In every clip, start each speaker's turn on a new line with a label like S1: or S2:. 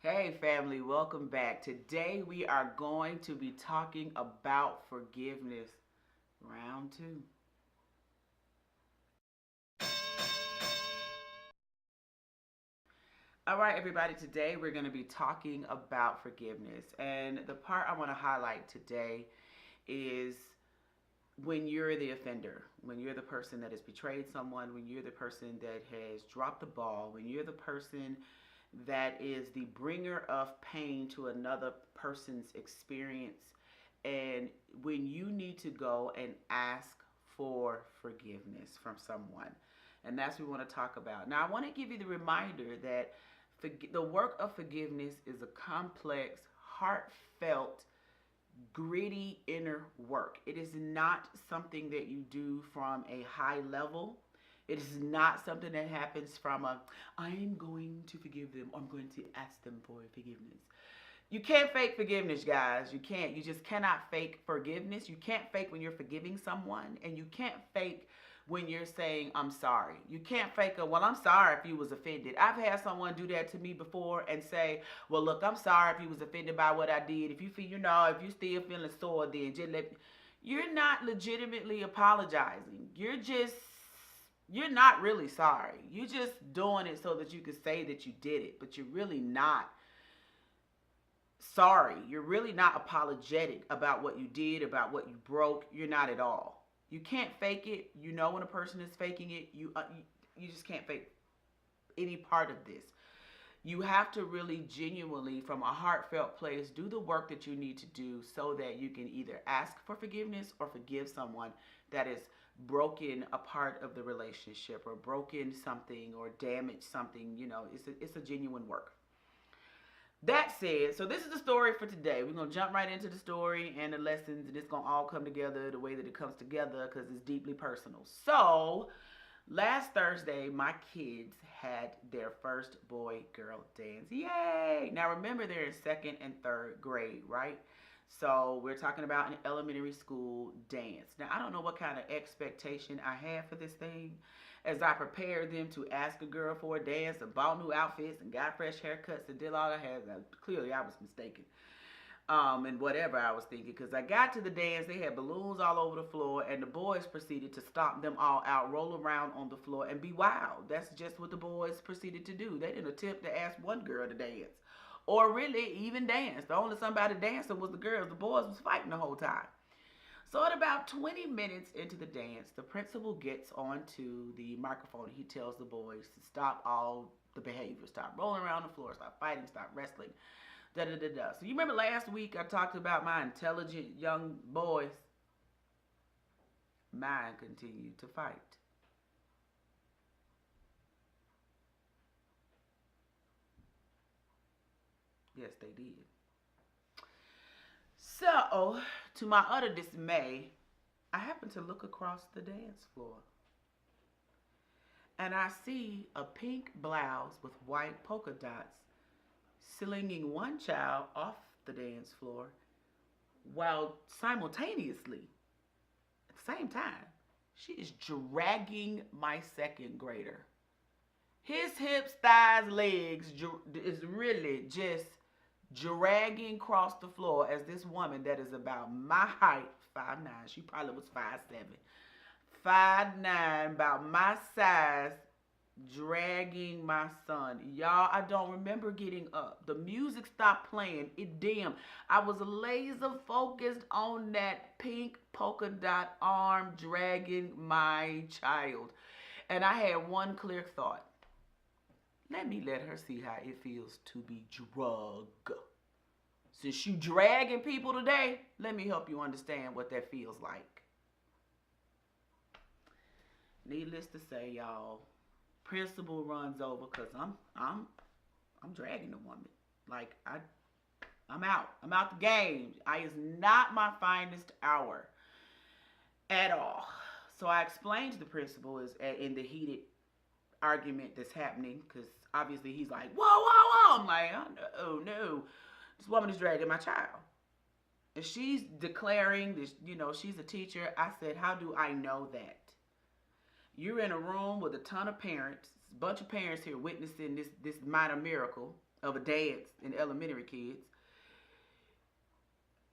S1: Hey family, welcome back. Today we are going to be talking about forgiveness. Round two. All right, everybody, today we're going to be talking about forgiveness. And the part I want to highlight today is when you're the offender, when you're the person that has betrayed someone, when you're the person that has dropped the ball, when you're the person that is the bringer of pain to another person's experience, and when you need to go and ask for forgiveness from someone. And that's what we want to talk about. Now, I want to give you the reminder that the work of forgiveness is a complex, heartfelt, gritty inner work. It is not something that you do from a high level. It is not something that happens from I'm going to forgive them, or I'm going to ask them for forgiveness. You can't fake forgiveness, guys. You can't. You just cannot fake forgiveness. You can't fake when you're forgiving someone, and you can't fake when you're saying I'm sorry. You can't fake well, I'm sorry if you was offended. I've had someone do that to me before and say, well, look, I'm sorry if you was offended by what I did. If you feel, if you still feeling sore, then just let. You're not legitimately apologizing. You're not really sorry. You're just doing it so that you can say that you did it, but you're really not sorry. You're really not apologetic about what you did, about what you broke. You're not at all. You can't fake it. You know when a person is faking it. You just can't fake any part of this. You have to really genuinely, from a heartfelt place, do the work that you need to do so that you can either ask for forgiveness or forgive someone that is broken a part of the relationship or broken something or damaged something. It's a genuine work. That said, so this is the story for today. We're going to jump right into the story and the lessons, and it's going to all come together the way that it comes together because it's deeply personal. So, last Thursday, my kids had their first boy-girl dance. Yay! Now, remember, they're in second and third grade, right? So, we're talking about an elementary school dance. Now, I don't know what kind of expectation I had for this thing. As I prepared them to ask a girl for a dance and bought new outfits and got fresh haircuts and did all I had, clearly I was mistaken. And whatever I was thinking, because I got to the dance, they had balloons all over the floor, and the boys proceeded to stomp them all out, roll around on the floor, and be wild. That's just what the boys proceeded to do. They didn't attempt to ask one girl to dance, or really even dance. The only somebody dancing was the girls. The boys was fighting the whole time. So at about 20 minutes into the dance, the principal gets onto the microphone. He tells the boys to stop all the behavior, stop rolling around the floor, stop fighting, stop wrestling, da-da-da-da. So you remember last week I talked about my intelligent young boys? Mine continued to fight. Yes, they did. So, to my utter dismay, I happen to look across the dance floor and I see a pink blouse with white polka dots slinging one child off the dance floor while simultaneously, at the same time, she is dragging my second grader. His hips, thighs, legs is really just dragging across the floor as this woman that is about my height, 5'9", she probably was 5'7", 5'9", about my size, dragging my son. Y'all, I don't remember getting up. The music stopped playing. It dimmed. I was laser focused on that pink polka dot arm dragging my child. And I had one clear thought. Let her see how it feels to be drugged. Since you dragging people today, let me help you understand what that feels like. Needless to say, y'all, principal runs over because I'm dragging the woman. Like I'm out. I'm out the game. It's not my finest hour at all. So I explained to the principal in the heated argument that's happening, because obviously he's like, whoa, whoa, whoa. I'm like, oh no, this woman is dragging my child. And she's declaring this, she's a teacher. I said, how do I know that? You're in a room with a ton of parents, a bunch of parents here witnessing this minor miracle. of a dance in elementary kids.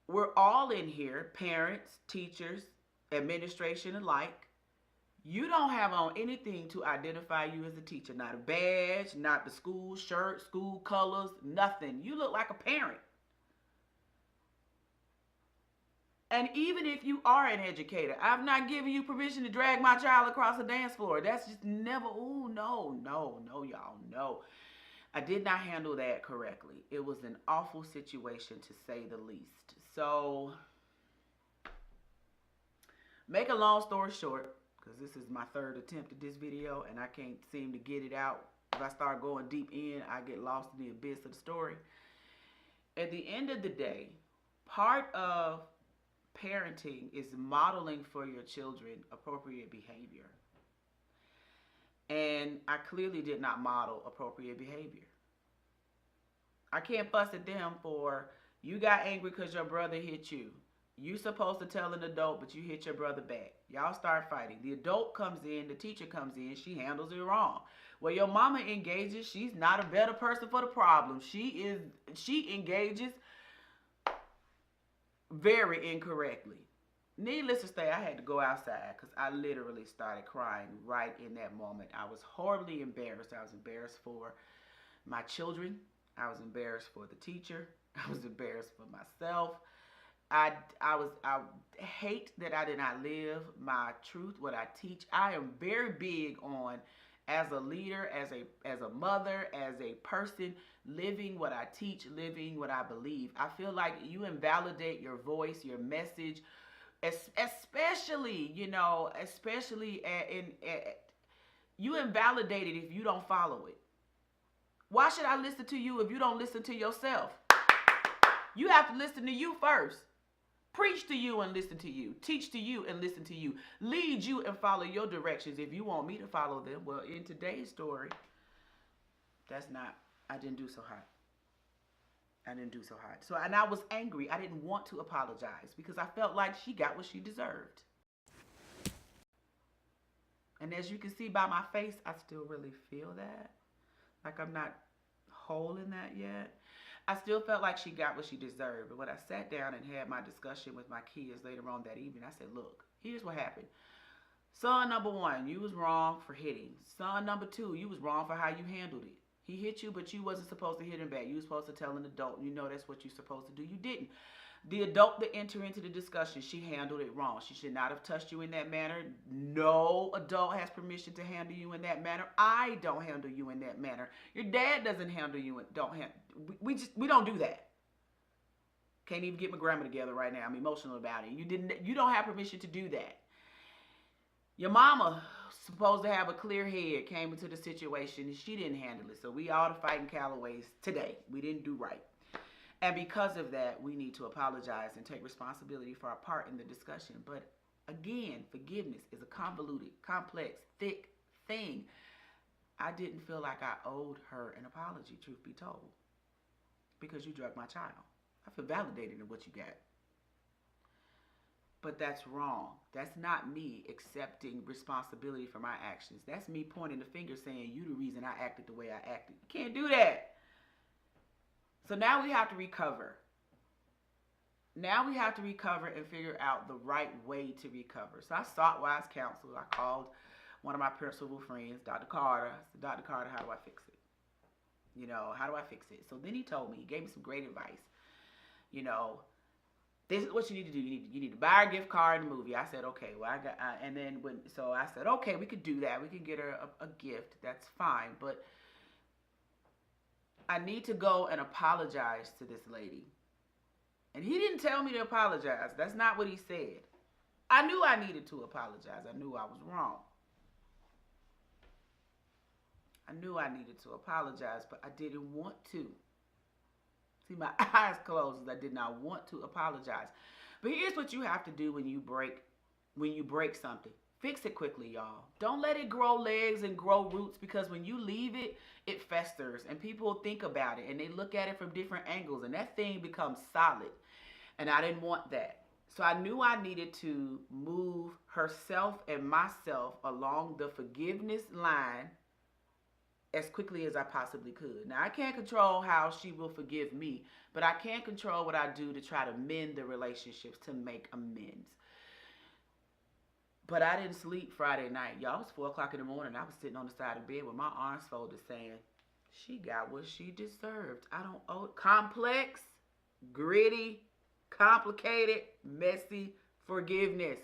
S1: We're all in here, parents, teachers, administration alike. You don't have on anything to identify you as a teacher. Not a badge, not the school shirt, school colors, nothing. You look like a parent. And even if you are an educator, I've not given you permission to drag my child across the dance floor. That's just never, oh, no, y'all, no. I did not handle that correctly. It was an awful situation, to say the least. So, make a long story short, because this is my third attempt at this video, and I can't seem to get it out. If I start going deep in, I get lost in the abyss of the story. At the end of the day, part of parenting is modeling for your children appropriate behavior. And I clearly did not model appropriate behavior. I can't fuss at them for, you got angry because your brother hit you. You supposed to tell an adult, but you hit your brother back. Y'all start fighting. The adult comes in, the teacher comes in, she handles it wrong. Well, your mama engages, she's not a better person for the problem. She engages very incorrectly. Needless to say, I had to go outside because I literally started crying right in that moment. I was horribly embarrassed. I was embarrassed for my children. I was embarrassed for the teacher. I was embarrassed for myself. I hate that I did not live my truth, what I teach. I am very big on, as a leader, as a mother, as a person, living what I teach, living what I believe. I feel like you invalidate your voice, your message, especially, you invalidate it if you don't follow it. Why should I listen to you if you don't listen to yourself? You have to listen to you first. Preach to you and listen to you. Teach to you and listen to you. Lead you and follow your directions if you want me to follow them. Well, in today's story, I didn't do so hot. And I was angry. I didn't want to apologize because I felt like she got what she deserved. And as you can see by my face, I still really feel that. Like I'm not whole in that yet. I still felt like she got what she deserved. But when I sat down and had my discussion with my kids later on that evening, I said, look, here's what happened. Son number one, you was wrong for hitting. Son number two, you was wrong for how you handled it. He hit you, but you wasn't supposed to hit him back. You were supposed to tell an adult. You know that's what you're supposed to do. You didn't. The adult that entered into the discussion, she handled it wrong. She should not have touched you in that manner. No adult has permission to handle you in that manner. I don't handle you in that manner. Your dad doesn't handle you. We don't do that. Can't even get my grammar together right now. I'm emotional about it. You don't have permission to do that. Your mama, supposed to have a clear head, came into the situation and she didn't handle it. So we all the fighting Callaways today. We didn't do right. And because of that, we need to apologize and take responsibility for our part in the discussion. But again, forgiveness is a convoluted, complex, thick thing. I didn't feel like I owed her an apology, truth be told, because you drugged my child. I feel validated in what you got. But that's wrong. That's not me accepting responsibility for my actions. That's me pointing the finger saying, you the reason I acted the way I acted. You can't do that. So now we have to recover. Now we have to recover and figure out the right way to recover. So I sought wise counsel. I called one of my principal friends, Dr. Carter. I said, Dr. Carter, how do I fix it? How do I fix it? So then he told me, he gave me some great advice. This is what you need to do. You need to buy a gift card and a movie. I said, okay. Well, so I said, okay, we could do that. We can get her a gift. That's fine. But I need to go and apologize to this lady. And he didn't tell me to apologize. That's not what he said. I knew I needed to apologize. I knew I was wrong. I knew I needed to apologize, but I didn't want to. See, my eyes closed. I did not want to apologize. But here's what you have to do when you break something. Fix it quickly, y'all. Don't let it grow legs and grow roots, because when you leave it, it festers and people think about it and they look at it from different angles and that thing becomes solid. And I didn't want that. So I knew I needed to move herself and myself along the forgiveness line as quickly as I possibly could. Now, I can't control how she will forgive me, but I can control what I do to try to mend the relationships, to make amends. But I didn't sleep Friday night. Y'all, it was 4 o'clock in the morning. I was sitting on the side of the bed with my arms folded saying, she got what she deserved. I don't owe it. Complex, gritty, complicated, messy forgiveness.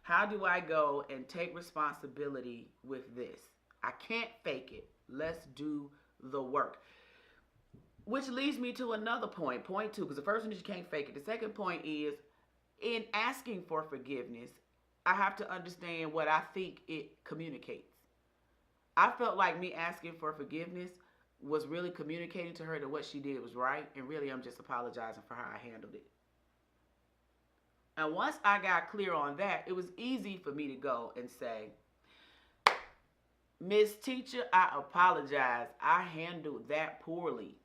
S1: How do I go and take responsibility with this? I can't fake it. Let's do the work. Which leads me to another point. Point 2, because the first one is you can't fake it. The second point is, in asking for forgiveness, I have to understand what I think it communicates. I felt like me asking for forgiveness was really communicating to her that what she did was right, and really I'm just apologizing for how I handled it. And once I got clear on that, it was easy for me to go and say, Miss Teacher, I apologize. I handled that poorly.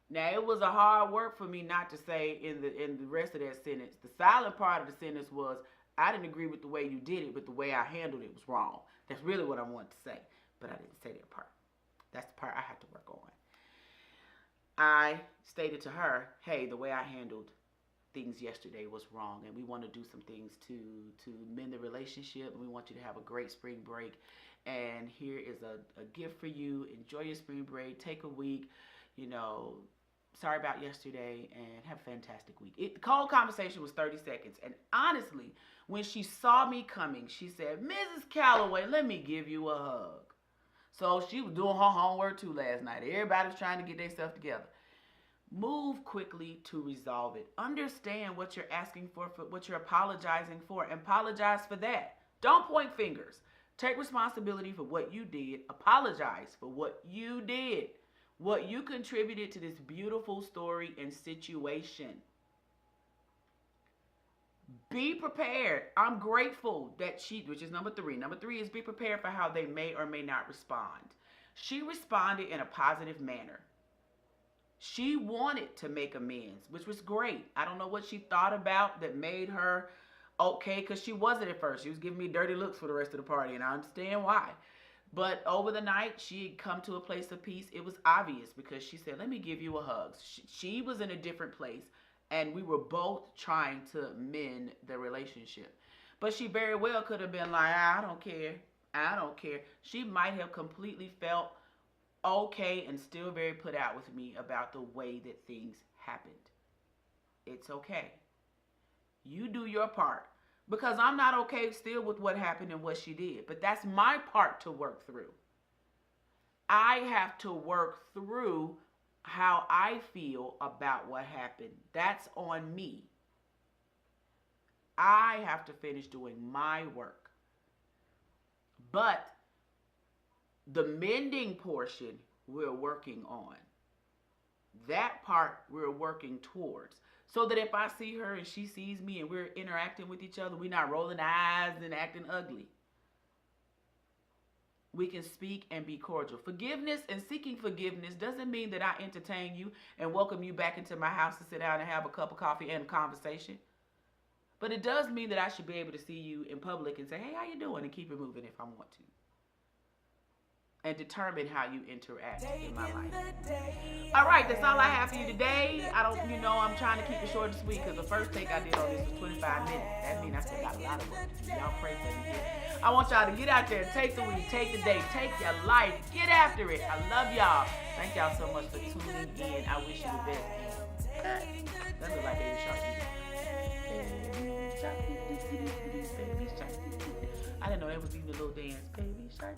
S1: Now, it was a hard work for me not to say in the rest of that sentence. The silent part of the sentence was, I didn't agree with the way you did it, but the way I handled it was wrong. That's really what I wanted to say, but I didn't say that part. That's the part I have to work on. I stated to her, hey, the way I handled things yesterday was wrong, and we want to do some things to mend the relationship, and we want you to have a great spring break, and here is a gift for you. Enjoy your spring break. Take a week. Sorry about yesterday, and have a fantastic week. The whole conversation was 30 seconds, and honestly, when she saw me coming, she said, Mrs. Calloway, let me give you a hug. So she was doing her homework too last night. Everybody was trying to get themselves together. Move quickly to resolve it. Understand what you're asking for what you're apologizing for, and apologize for that. Don't point fingers. Take responsibility for what you did. Apologize for what you did. What you contributed to this beautiful story and situation. Be prepared. I'm grateful that which is number 3. Number 3 is be prepared for how they may or may not respond. She responded in a positive manner. She wanted to make amends, which was great. I don't know what she thought about that made her okay, because she wasn't at first. She was giving me dirty looks for the rest of the party, and I understand why. But over the night, she had come to a place of peace. It was obvious because she said, let me give you a hug. She was in a different place, and we were both trying to mend the relationship. But she very well could have been like, I don't care. I don't care. She might have completely felt okay and still very put out with me about the way that things happened. It's okay. You do your part. Because I'm not okay still with what happened and what she did. But that's my part to work through. I have to work through how I feel about what happened. That's on me. I have to finish doing my work. But the mending portion we're working on. That part we're working towards. So that if I see her and she sees me and we're interacting with each other, we're not rolling eyes and acting ugly. We can speak and be cordial. Forgiveness and seeking forgiveness doesn't mean that I entertain you and welcome you back into my house to sit down and have a cup of coffee and a conversation. But it does mean that I should be able to see you in public and say, hey, how you doing? And keep it moving if I want to. And determine how you interact in my life. All right, that's all I have for you today. I'm trying to keep it short and sweet because the first take I did on this was 25 minutes. That means I still got a lot of work to do. Y'all pray for me here. I want y'all to get out there, take the week, take the day, take your life, get after it. I love y'all. Thank y'all so much for tuning in. I wish you the best. That looks like Baby Shark. Baby Shark. I didn't know that was even a little dance. Baby Shark.